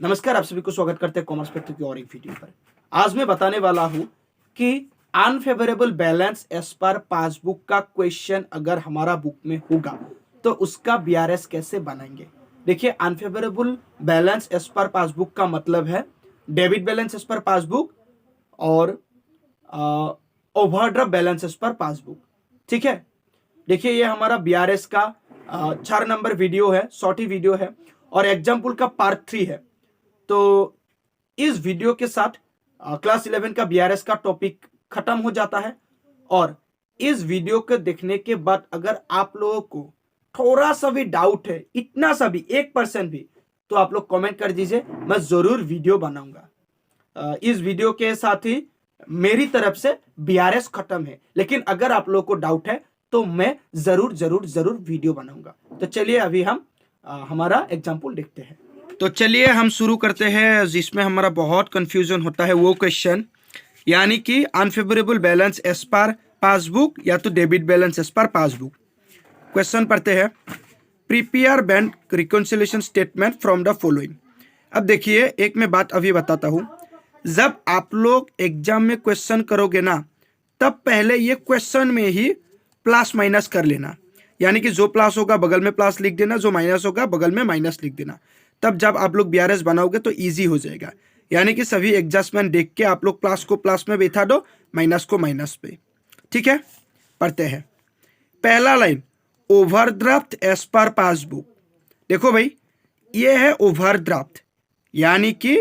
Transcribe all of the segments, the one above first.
नमस्कार, आप सभी को स्वागत करते हैं कॉमर्स फैक्टर की और एक वीडियो पर। आज मैं बताने वाला हूं कि unfavourable balance as per passbook का क्वेश्चन अगर हमारा बुक में होगा तो उसका बीआरएस कैसे बनाएंगे। देखिए, unfavourable balance as per passbook का मतलब है debit balance as per passbook और overdraft balance as per passbook. ठीक है, देखिए ये हमारा बीआरएस का 4 नंबर वीडियो है, शॉर्ट ही वीडियो है और एग्जाम्पल का पार्ट 3 है। तो इस वीडियो के साथ क्लास 11 का बीआरएस का टॉपिक खत्म हो जाता है। और इस वीडियो को देखने के बाद अगर आप लोगों को थोड़ा सा भी डाउट है, इतना सा भी 1% भी, तो आप लोग कमेंट कर दीजिए, मैं जरूर वीडियो बनाऊंगा। इस वीडियो के साथ ही मेरी तरफ से बीआरएस खत्म है, लेकिन अगर आप लोगों को डाउट है तो मैं जरूर जरूर जरूर वीडियो बनाऊंगा। तो चलिए अभी हम हमारा एग्जाम्पल देखते हैं। तो चलिए हम शुरू करते हैं, जिसमें हमारा बहुत कंफ्यूजन होता है वो क्वेश्चन, यानी कि unfavourable balance as per passbook या तो debit balance as per passbook. Question पढ़ते हैं, prepare bank reconciliation statement from the following. अब देखिए, एक मैं बात अभी बताता हूँ, जब आप लोग एग्जाम में क्वेश्चन करोगे ना, तब पहले ये क्वेश्चन में ही प्लस माइनस कर लेना, यानी कि जो प्लस होगा बगल में प्लस लिख देना, जो माइनस होगा बगल में माइनस लिख देना। तब जब आप लोग बीआरएस बनाओगे तो इजी हो जाएगा, यानी कि सभी एडजस्टमेंट देख के आप लोग प्लस को प्लस में बैठा दो, माइनस को माइनस पे। ठीक है, पढ़ते हैं। पहला line, overdraft as per passbook. देखो भाई, ये है ओवरड्राफ्ट, यानी कि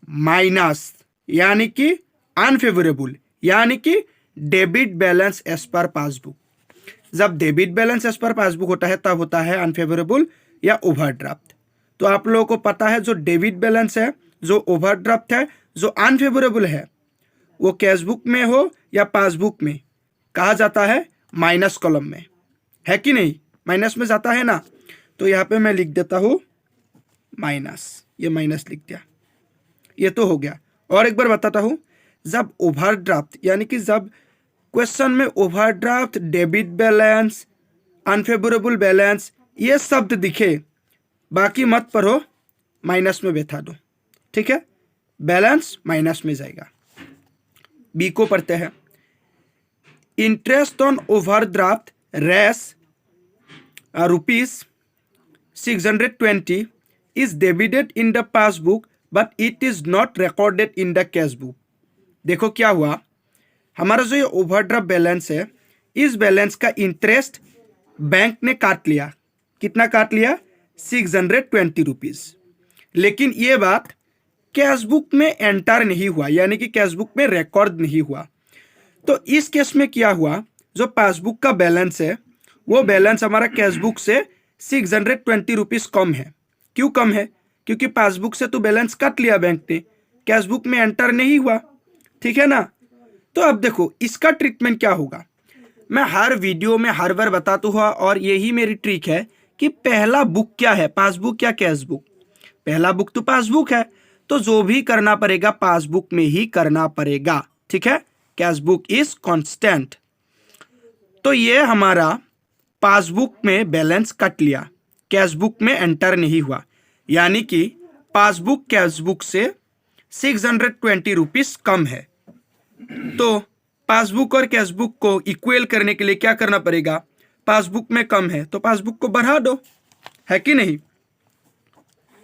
माइनस, यानी कि अनफेवरेबल, यानी कि debit balance as per passbook. जब debit balance as per passbook होता है तब होता है अनफेवरेबल या ओवरड्राफ्ट। तो आप लोगों को पता है, जो डेबिट बैलेंस है, जो ओवरड्राफ्ट है, जो अनफेवरेबल है, वो कैशबुक में हो या पासबुक में कहा जाता है माइनस कॉलम में, है कि नहीं? माइनस में जाता है ना। तो यहाँ पे मैं लिख देता हूँ माइनस, ये माइनस लिख दिया, ये तो हो गया। और एक बार बताता हूँ, जब ओवरड्राफ्ट, यानी कि जब क्वेश्चन में overdraft, debit balance, unfavourable balance ये शब्द दिखे, बाकी मत पढ़ो, माइनस में बैठा दो। ठीक है, बैलेंस माइनस में जाएगा। बी को पढ़ते हैं, इंटरेस्ट ऑन ओवरड्राफ्ट रेस ₹620 is debited in the passbook but it is not recorded in the cash book. देखो क्या हुआ, हमारा जो ये ओवरड्राफ्ट बैलेंस है, इस बैलेंस का इंटरेस्ट बैंक ने काट लिया। कितना काट लिया? ₹620। लेकिन ये बात कैशबुक में एंटर नहीं हुआ, यानी कि कैशबुक में रिकॉर्ड नहीं हुआ। तो इस केस में क्या हुआ, जो पासबुक का बैलेंस है, वो बैलेंस हमारा कैशबुक से ₹620 कम है। क्यों कम है? क्योंकि पासबुक से तो बैलेंस काट लिया बैंक ने, कैशबुक में एंटर नहीं हुआ। ठीक है ना। तो अब देखो इसका ट्रीटमेंट क्या होगा, मैं हर वीडियो में हर बार बताता हूँ, और यही मेरी ट्रिक है कि पहला बुक क्या है, पासबुक या कैशबुक? पहला बुक तो पासबुक है, तो जो भी करना पड़ेगा पासबुक में ही करना पड़ेगा। ठीक है, कैशबुक इज कांस्टेंट। तो ये हमारा पासबुक में बैलेंस कट लिया, कैशबुक में एंटर नहीं हुआ, यानी कि पासबुक कैशबुक से ₹620 कम है। तो पासबुक और कैशबुक को इक्वल करने के लिए क्या करना पड़ेगा, पासबुक में कम है तो पासबुक को बढ़ा दो, है कि नहीं,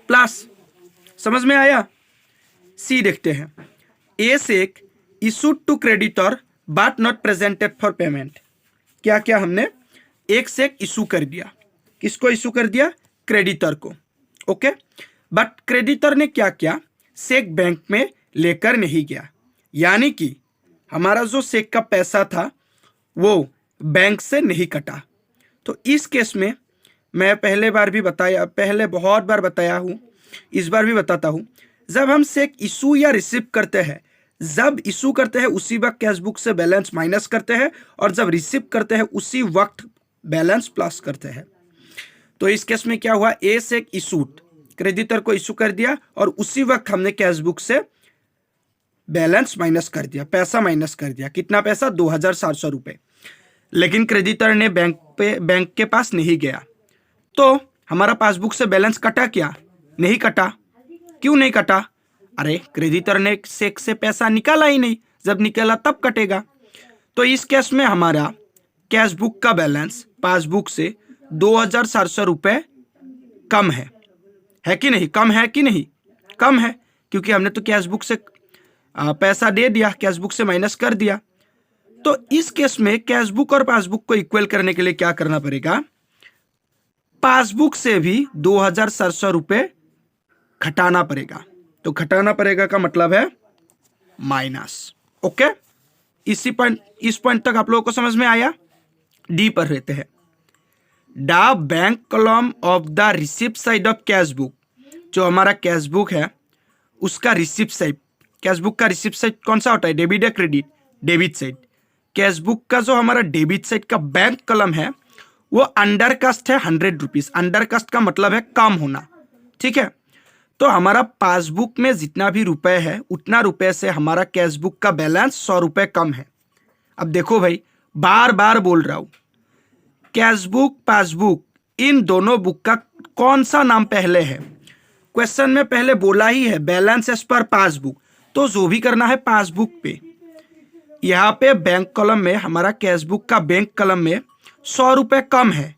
प्लस। समझ में आया? सी देखते हैं, a cheque issued to creditor but not presented for payment. क्या क्या हमने एक चेक इशू कर दिया, किसको इशू कर दिया? क्रेडिटर को। ओके, बट क्रेडिटर ने क्या किया, चेक बैंक में लेकर नहीं गया, यानी कि हमारा जो चेक का पैसा था वो बैंक से नहीं कटा। तो इस केस में मैं पहले बहुत बार बताया हूँ, इस बार भी बताता हूँ, जब हम चेक इशू या रिसीव करते हैं, जब इशू करते हैं उसी वक्त कैशबुक से बैलेंस माइनस करते हैं, और जब रिसीव करते हैं उसी वक्त बैलेंस प्लस करते हैं। तो इस केस में क्या हुआ, ए चेक इशूड, क्रेडिटर को इशू कर दिया और उसी वक्त हमने कैशबुक से बैलेंस माइनस कर दिया, पैसा माइनस कर दिया। कितना पैसा? 2700 रुपये। लेकिन क्रेडिटर ने बैंक के पास नहीं गया, तो हमारा पासबुक से बैलेंस कटा क्या? नहीं कटा। क्यों नहीं कटा? अरे क्रेडिटर ने चेक से पैसा निकाला ही नहीं, जब निकाला तब कटेगा। तो इस केस में हमारा कैश बुक का बैलेंस पासबुक से 2,700 रुपये कम है कि नहीं? कम है कि नहीं? कम है, क्योंकि हमने तो कैश बुक से पैसा दे दिया, कैश बुक से माइनस कर दिया। तो इस केस में कैश बुक और पासबुक को इक्वल करने के लिए क्या करना पड़ेगा? पासबुक से भी 2,700 रुपये घटाना पड़ेगा। तो घटाना पड़ेगा का मतलब है माइनस। ओके, इस पॉइंट तक आप लोगों को समझ में आया? डी पर रहते हैं। The bank column of the receipt side of cash book, जो हमारा कैश बुक है उसका रिसिप्ट साइड, कैश बुक का रिसिप्ट साइड कौन सा होता है? डेबिट या credit? Debit side. Cash book का जो हमारा डेबिट साइड का बैंक कॉलम है वो अंडरकास्ट है 100 रुपीज। अंडरकास्ट का मतलब है कम होना, ठीक है? तो हमारा पासबुक में जितना भी रुपए है उतना रुपए से हमारा कैश बुक का बैलेंस 100 रुपये कम है। अब देखो भाई, बार बार बोल रहा हूं, कैश बुक पासबुक इन दोनों बुक का कौन सा नाम पहले है? क्वेश्चन में पहले बोला ही है बैलेंस एज पर पासबुक, तो जो भी करना है पासबुक पे। यहाँ पे बैंक कॉलम में हमारा कैश बुक का बैंक कॉलम में 100 रुपये कम है,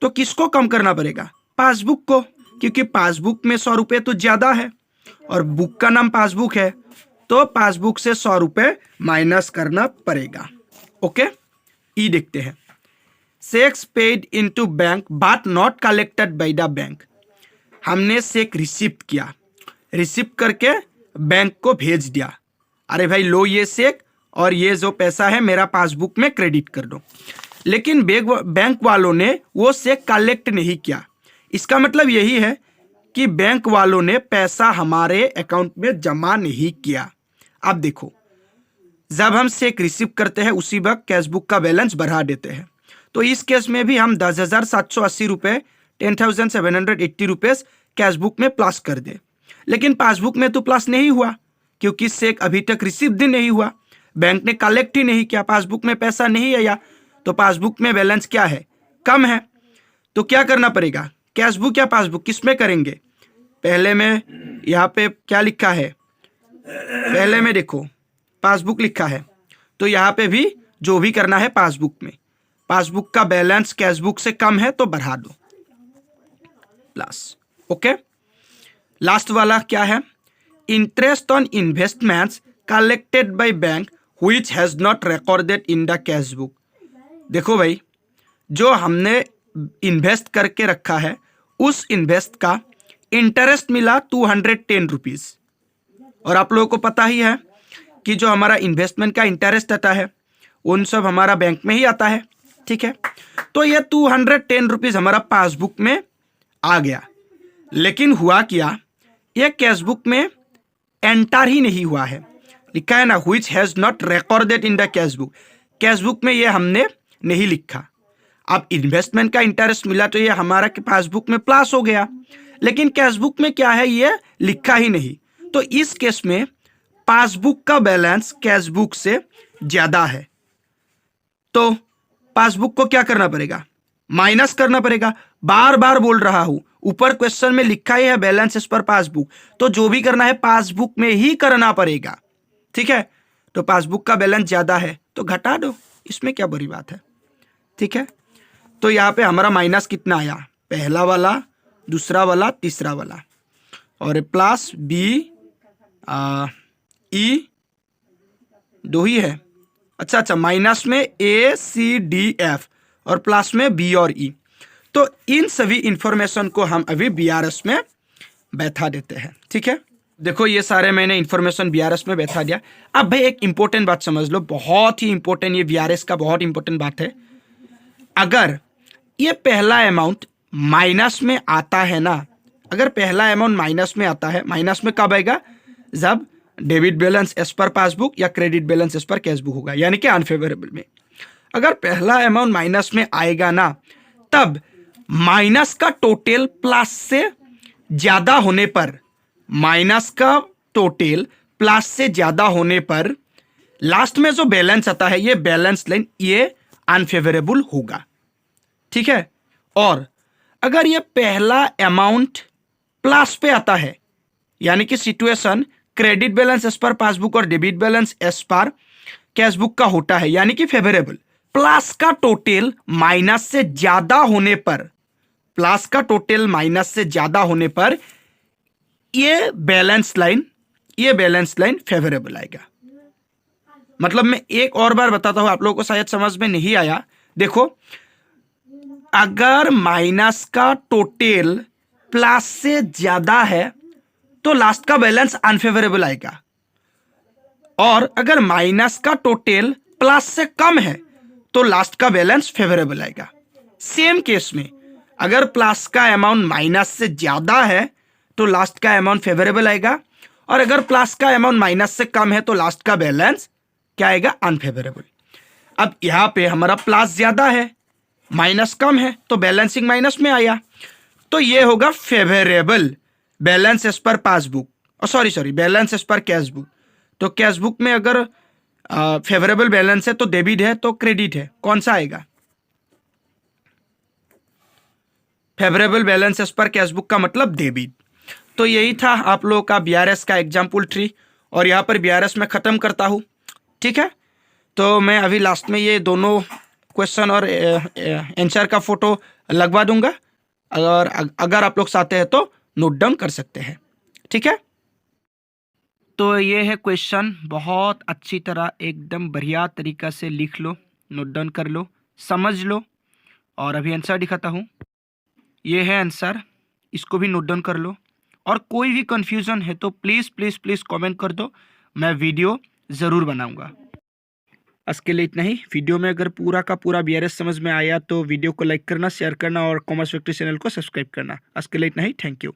तो किसको कम करना पड़ेगा? पासबुक को, क्योंकि पासबुक में 100 रुपये तो ज्यादा है और बुक का नाम पासबुक है, तो पासबुक से 100 रुपये माइनस करना पड़ेगा। ओके, ई देखते हैं। Checks paid into bank but not collected by the bank. हमने चेक रिसीव किया, रिसीव करके बैंक को भेज दिया, अरे भाई लो ये चेक और ये जो पैसा है मेरा पासबुक में क्रेडिट कर दो। लेकिन बैंक वालों ने वो चेक कलेक्ट नहीं किया। इसका मतलब यही है कि बैंक वालों ने पैसा हमारे अकाउंट में जमा नहीं किया। अब देखो, जब हम चेक रिसीव करते हैं उसी वक्त कैश बुक का बैलेंस बढ़ा देते हैं। तो इस केस में भी हम 10,780 रुपये 10,780 रुपीज कैश बुक में प्लस कर दे। लेकिन पासबुक में तो प्लस नहीं हुआ, क्योंकि चेक अभी तक रिसीव भी नहीं हुआ, बैंक ने कलेक्ट ही नहीं किया, पासबुक में पैसा नहीं आया, तो पासबुक में बैलेंस क्या है? कम है। तो क्या करना पड़ेगा? कैश बुक या पासबुक किस में करेंगे? पहले में यहाँ पे क्या लिखा है? पहले में देखो पासबुक लिखा है, तो यहाँ पे भी जो भी करना है पासबुक में। पासबुक का बैलेंस कैश बुक से कम है तो बढ़ा दो प्लस। ओके, लास्ट वाला क्या है? Interest on investments collected by bank which has not recorded in the cash book. देखो भाई, जो हमने इन्वेस्ट करके रखा है उस इन्वेस्ट का इंटरेस्ट मिला 210 रुपीज। और आप लोगों को पता ही है कि जो हमारा इन्वेस्टमेंट का इंटरेस्ट आता है उन सब हमारा बैंक में ही आता है, ठीक है? तो ये 210 रुपीज हमारा पासबुक में आ गया। लेकिन हुआ क्या, ये कैश बुक में एंटर ही नहीं हुआ है। लिखा है ना which has not recorded in the cash book. Cash book में ये हमने नहीं लिखा। अब इन्वेस्टमेंट का इंटरेस्ट मिला तो ये हमारा पासबुक में प्लस हो गया, लेकिन कैश बुक में क्या है ये लिखा ही नहीं। तो इस केस में पासबुक का बैलेंस कैश बुक से ज्यादा है, तो पासबुक को क्या करना पड़ेगा? माइनस करना पड़ेगा। बार बार बोल रहा हूं, ऊपर क्वेश्चन में लिखा ही है बैलेंस एज पर पासबुक, तो जो भी करना है पासबुक में ही करना पड़ेगा, ठीक है? तो पासबुक का बैलेंस ज्यादा है तो घटा दो, इसमें क्या बुरी बात है, ठीक है? तो यहाँ पे हमारा माइनस कितना आया? पहला वाला, दूसरा वाला, तीसरा वाला, और प्लस बी ई दो ही है। अच्छा, माइनस में ए सी डी एफ और प्लस में बी और ई। तो इन सभी इंफॉर्मेशन को हम अभी बीआरएस में बैठा देते हैं, ठीक है? देखो ये सारे मैंने इंफॉर्मेशन बीआरएस में बैठा दिया। अब भाई एक इंपॉर्टेंट बात समझ लो, बहुत ही इंपॉर्टेंट, ये बीआरएस का बहुत इंपॉर्टेंट बात है। अगर ये पहला अमाउंट माइनस में आता है ना, अगर पहला अमाउंट माइनस में आता है, माइनस में कब आएगा? जब debit balance as per passbook या credit balance as per cash book होगा, यानी कि अनफेवरेबल में। अगर पहला अमाउंट माइनस में आएगा ना, तब माइनस का टोटल प्लस से ज्यादा होने पर, माइनस का टोटल प्लस से ज्यादा होने पर लास्ट में जो बैलेंस आता है, ये बैलेंस लाइन ये अनफेवरेबल होगा, ठीक है? और अगर ये पहला अमाउंट प्लस पे आता है, यानी कि situation credit balance as per passbook और debit balance as per cashbook का होता है, यानी कि फेवरेबल। प्लस का टोटल माइनस से ज्यादा होने पर, प्लस का टोटल माइनस से ज्यादा होने पर ये बैलेंस लाइन फेवरेबल आएगा। मतलब मैं एक और बार बताता हूं, आप लोगों को शायद समझ में नहीं आया। देखो, अगर माइनस का टोटल प्लस से ज्यादा है तो लास्ट का बैलेंस अनफेवरेबल आएगा, और अगर माइनस का टोटल प्लस से कम है तो लास्ट का बैलेंस फेवरेबल आएगा। सेम केस में अगर प्लस का अमाउंट माइनस से ज्यादा है तो लास्ट का अमाउंट फेवरेबल आएगा, और अगर प्लस का अमाउंट माइनस से कम है तो लास्ट का बैलेंस क्या आएगा? अनफेवरेबल। अब यहां पे हमारा प्लस ज्यादा है, माइनस कम है, तो बैलेंसिंग माइनस में आया, तो ये होगा favourable balance as per passbook, sorry balance as per cashbook. तो कैशबुक में अगर फेवरेबल बैलेंस है तो डेबिट है तो क्रेडिट है, कौन सा आएगा? Favourable balance as per cashbook का मतलब डेबिट। तो यही था आप लोगों का बीआरएस का एग्जाम्पल ट्री, और यहाँ पर बीआरएस में ख़त्म करता हूँ, ठीक है। तो मैं अभी लास्ट में ये दोनों क्वेश्चन और आंसर का फोटो लगवा दूंगा, अगर आप लोग चाहते हैं तो नोट डाउन कर सकते हैं, ठीक है। तो ये है क्वेश्चन, बहुत अच्छी तरह एकदम बढ़िया तरीका से लिख लो, नोट डाउन कर लो, समझ लो, और अभी आंसर दिखाता हूँ। ये है आंसर, इसको भी नोट डाउन कर लो, और कोई भी कंफ्यूजन है तो प्लीज़ प्लीज़ प्लीज़ कमेंट कर दो, मैं वीडियो ज़रूर बनाऊंगा। आज के लिए इतना ही। वीडियो में अगर पूरा का पूरा बीआरएस समझ में आया तो वीडियो को लाइक करना, शेयर करना और कॉमर्स फैक्ट्री चैनल को सब्सक्राइब करना। आज के लिए इतना ही, थैंक यू।